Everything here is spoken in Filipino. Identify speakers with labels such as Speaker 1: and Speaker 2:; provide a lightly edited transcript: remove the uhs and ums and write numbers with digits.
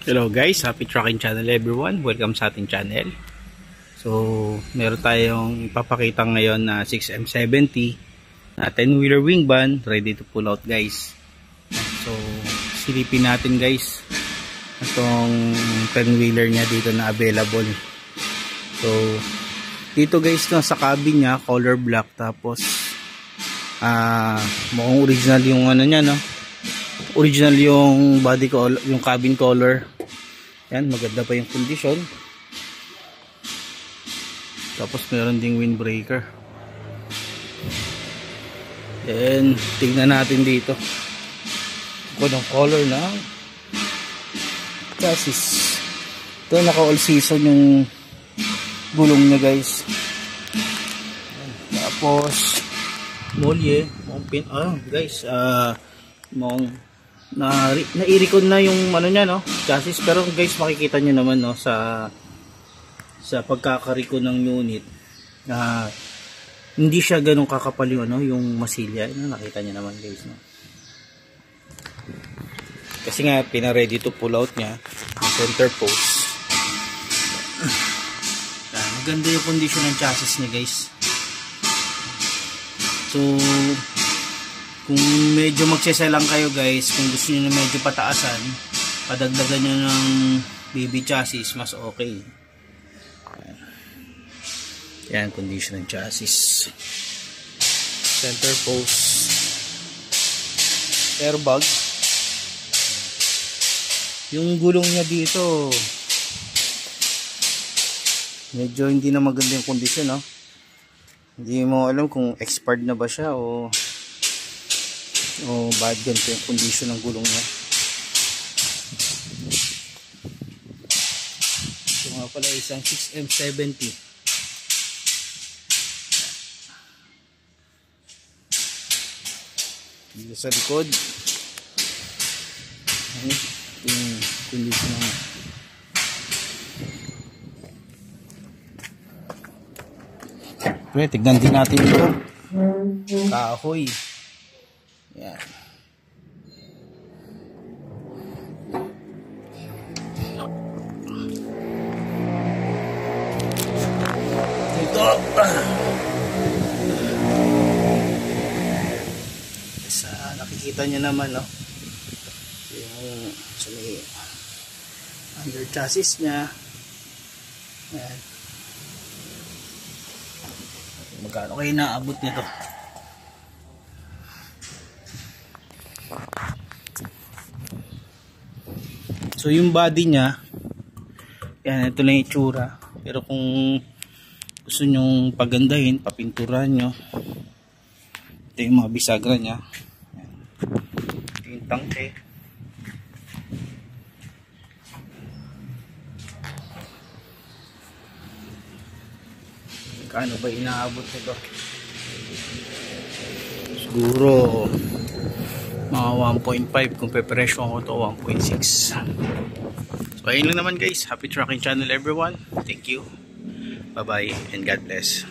Speaker 1: Hello guys, happy trucking channel everyone. Welcome sa ating channel. So, meron tayong ipapakita ngayon na 6M70 na 10-wheeler wing van ready to pull out guys. So, silipin natin guys itong 10-wheeler niya dito na available. So, dito guys no, sa cabin niya color black, tapos mukhang original yung ano niya no. Original yung body color, yung cabin color. Yan, maganda pa yung condition. Tapos meron ding windbreaker. Then tignan natin dito kung anong color na chassis. Ito naka all season yung gulong niya guys. Tapos molye, guys, na-i-recon na yung ano niya no, chassis, pero guys makikita niyo naman no sa pagkaka-recon ng unit na hindi siya ganun kakapal yung ano, yung masilya. Nakita niyo naman guys no. Kasi nga pina-ready to pull out niya yung center post. Maganda yung condition ng chassis niya guys. So kung medyo magseselang kayo guys, kung gusto niyo na medyo pataasan, padagdagan niyo ng baby chassis, mas okay. Yan, condition ng chassis. Center post, airbag. Yung gulong niya dito medyo hindi na maganda yung condition no. Hindi mo alam kung expired na ba siya o bad ganito yung condition ng gulong niya. Ito nga pala isang 6M70. Dito sa likod yung condition ng tignan din natin ito. Kahoy. Yan. Ito. Nakikita niyo naman no. Yung sa may under chassis niya. Yan. Magkano kayo naabot nito? So yung body niya, yan, ito lang yung itsura. Pero kung gusto nyong pagandahin, papinturahan nyo, ito yung mga bisagra niya. Yan. Ito yung tangke. Kano ba inaabot nito? Siguro mga 1.5 kung pepresyon ko to 1.6. So ayun lang naman guys. Happy trucking channel everyone. Thank you. Bye bye and God bless.